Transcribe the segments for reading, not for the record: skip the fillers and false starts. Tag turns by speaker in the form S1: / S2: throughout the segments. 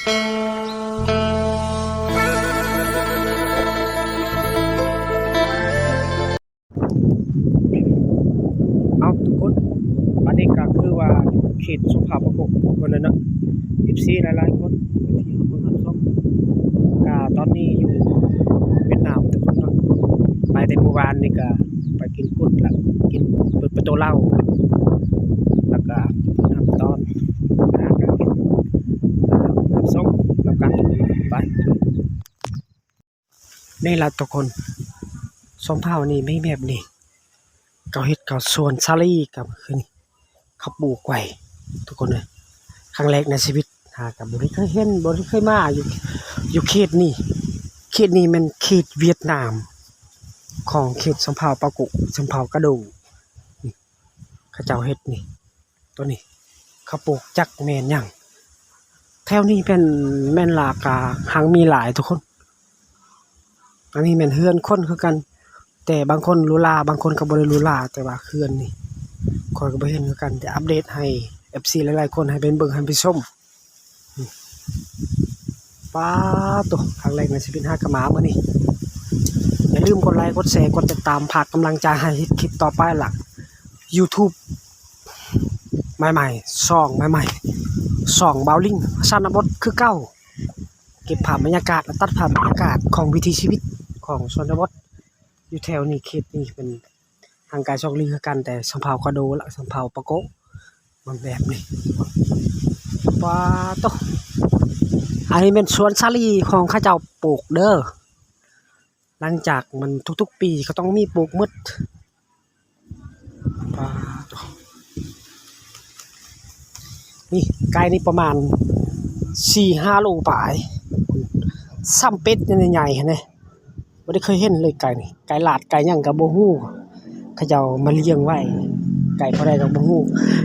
S1: เอาทุกคนวันนี้ก็คือว่าเขตสุภาพประกบทุกคนเลยเนาะ14หลายๆคนที่คนรับชมก็ตอนนี้อยู่เวียดนามทุกคนเนาะไปแต่เมื่อวานนี่ก็ไปกินกุดแล้วกินเปิดประตูเหล้าแล้วก็ทำตอนอาหารการกินรับชมแล้วกันไปนี่ล่ะทุกคนสมเผานี่ไม่แบบนี้เขาเฮ็ดเขาสวนซาลี่กับคือนี่เขาปลูกไว้ทุกคนเลยครั้งแรกในชีวิตกับบ่ได้เคยเห็นบ่ได้เคยมาอยู่เขตนี้มันเขตเวียดนามของเขตสมเภาปากุสมเภากระดูนี่เขาเจ้าเฮ็ดนี่ตัวนี้เขาปลูกจักแม่นหยังแถวนี้เป็นแม่นลากาหังมีหลายทุกคนอันนี้แม่นเฮือนคนคือกันแต่บางคนหรูหราบางคนก็บ่ได้หรูหราแต่ว่าเฮือนนี่ข้อยก็บ่เห็นคือกันแต่อัปเดตให้ FC หลายๆคนให้เป็นเบิ่งให้ไปชมป๊าตัวครั้งแรกในชีวิตก็มามื้อนี้อย่าลืมกดไลค์กดแชร์กดติดตามฝากกำลังใจให้คลิปต่อไปล่ะ YouTube ใหม่ๆช่องใหม่ๆช่องเบาลิงชนบทคือเก่าเก็บภาพบรรยากาศและตัดภาพบรรยากาศของวิถีชีวิตของชนบทอยู่แถวนี้เขตนี้เป็นทางการช่องลิงคือกันแต่สำเภาคาโดและสำเภาปะโกะมันแบบนี้ว้าโตอันนี้เป็นสวนสาลีของข้าเจ้าปลูกเด้อหลังจากมันทุกๆปีก็ต้องมีปลูกหมดว้าโตนี่ไก่นี่ประมาณ 4-5 โลปลายซ้ำเป็ดใหญ่ๆหั่นแหละบ่ได้เคยเห็นเลยไก่นี่ไก่ลาดไก่หยังก็บ่ฮู้เขาเจ้ามาเลี้ยงไว้ไก่เท่าใดก็บ่ฮู้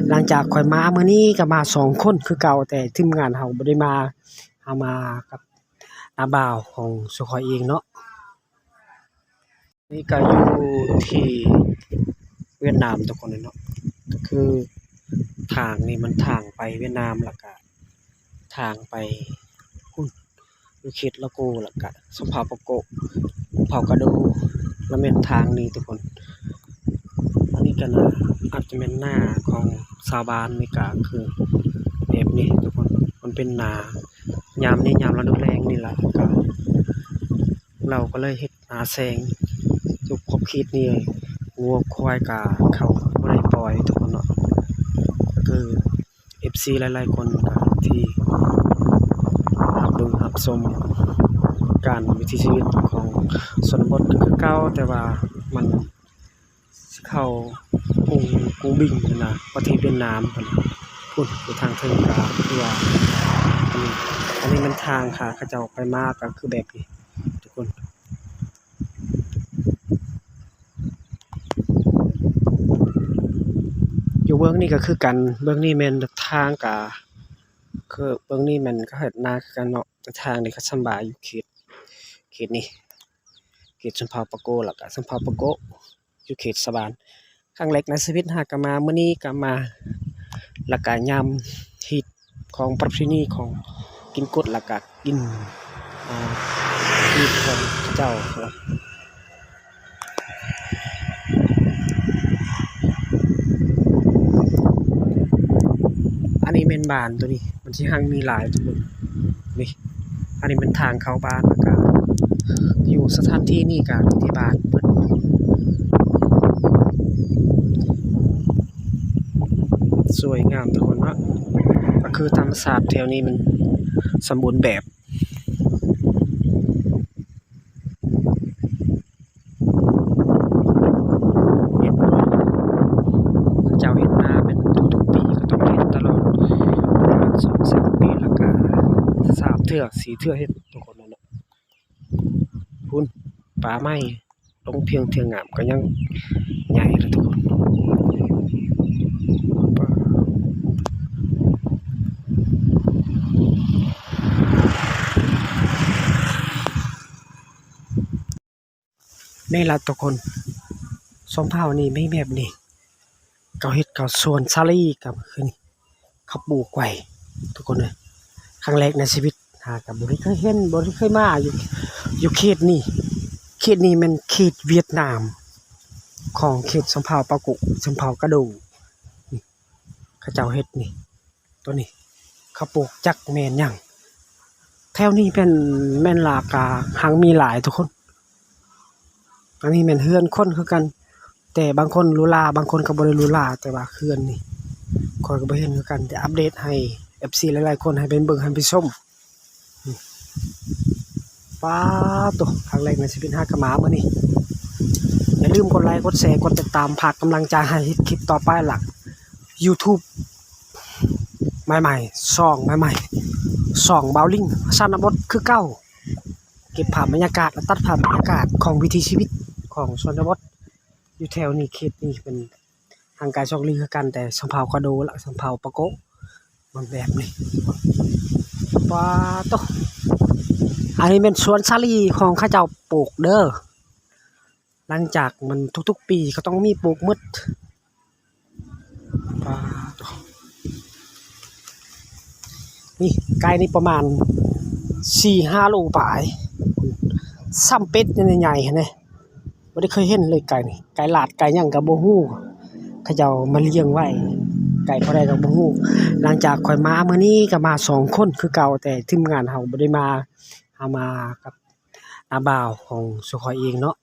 S1: หลังจากข่อยมามื้อนี้ก็มา2คนคือเก่าแต่ทีมงานเฮาบ่ได้มาเฮามากับน้าบ่าวของสุข่อยเองเนาะนี่ก็อยู่ที่เวียดนามทุกคนเลยเนาะก็คือทางนี่มันทางไปเวียดนามแล้วก็ทางไปพุ่นอยู่เขตละโกแล้วก็สมเภาปะโกะเผากระโดแล้วแม่นทางนี้ทุกคนอันนี้ก็น่าอาจจะเป็นหน้าของชาวบ้านนี่ก็คือแบบนี้ทุกคนมันเป็นหน้ายามนี้ยามฤดูแล้งนี่ล่ะก็เราก็เลยเฮ็ดนาแซงอยู่ขอบเขตนี้วัวควายก็เข้าบ่ได้ปล่อยทุกคนเนาะก็คือ FC หลายๆคนก็ที่รับเบิ่งรับชมการวิถีชีวิตของชนบทคือเก่าแต่ว่ามันสิเข้ากูบิงนะประเทศเวียดนามพุ่นอยู่ทางเทิงก็คือว่าอันนี้มันทางค่ะเขาเจ้าไปมาก็คือแบบนี้ทุกคนอยู่เบื้องนี้ก็คือกันเบื้องนี้แม่นทางก็คือเบื้องนี้มันก็เฮ็ดนาคือกันเนาะแต่ทางนี่ก็สำบายอยู่เขตนี้เขตสมเภาปะโกแล้วก็สมเภาปะโกะอยู่เขตสะบานครั้งแรกในชีวิตก็มามื้อนี้ก็มาแล้วก็ยามฮิตของประเพณีของกินกดแล้วก็กินฮิตของเจ้าอันนี้เป็นบ้านตัวนี้มันสิหังมีหลายทุกคนนี่อันนี้เป็นทางเข้าบ้านแล้วก็อยู่สถานที่นี่ก็ที่บ้านเพิ่นสวยงามทุกคนเนาะก็คือธรรมชาติแถวนี้มันสมบูรณ์แบบเจ้าเฮ็ดนาเป็นทุกๆปีก็ต้องเฮ็ดตลอด2-3 ปีแล้วก็3 เทื่อ 4 เทื่อเฮ็ดทุกคนเนาะพุ่นป่าไม้ลงเพียงเทื่องามก็ยังใหญ่แล้วทุกคนนี่ล่ะทุกคนสมเภานี่ไม่แบบนี้เขาเฮ็ดเขาสวนซาลี่กับคือนี่เขาปลูกไว้ทุกคนเลยครั้งแรกในชีวิต หาก็บ่ได้เคยเห็นบ่ได้เคยมาอยู่เขตนี้แม่นเขตเวียดนามของเขตสำเภาปะกุสำเภากระโดงนี่เขาเจ้าเฮ็ดนี่ตัวนี้เขาปลูกจักแม่นหยังแถวนี้เป็นแม่นลากาหังมีหลายทุกคนอันนี้แม่นเฮือนคนคือกันแต่บางคนหรูหราบางคนก็บ่ได้หรูหราแต่ว่าเฮือนนี่ข้อยก็บ่เห็นคือกันแต่อัปเดตให้ FC หลายๆคนให้เป็นเบิ่งให้ไปชมป๊าดโตครั้งแรกในชีวิตฮากะหมามื้อนี้อย่าลืมกดไลค์กดแชร์กดติดตามฝากกำลังใจให้เฮ็ดคลิปต่อไปหลัก YouTube ใหม่ๆช่องใหม่ๆช่องเบาลิงชนบทคือเก่าเก็บภาพบรรยากาศและตัดภาพบรรยากาศของวิถีชีวิตของชนบทอยู่แถวนี้เขตนี้เป็นห่างไกล2ลี้คือกันแต่สำเภากระโดและสำเภาปะโกะมันแบบนี้ว้าโตอันนี้เป็นสวนสาลีของเขาเจ้าปลูกเด้อหลังจากมันทุกๆปีก็ต้องมีปลูกหมดว้าโตนี่ไก่นี่ประมาณ 4-5 โลปลายซ้ำเป็ดใหญ่ๆหั่นแหละบ่ได้เคยเห็นเลยไก่นี่ไก่ลาดไก่หยังก็บ่ฮู้เขาเจ้ามาเลี้ยงไว้ไก่เท่าใดก็บ่ฮู้หลังจากข้อยมามื้อนี้ก็มา2คนคือเก่าแต่ทีมงานเฮาบ่ได้มาเฮามากับน้าบ่าวของสุข้อยเองเนาะ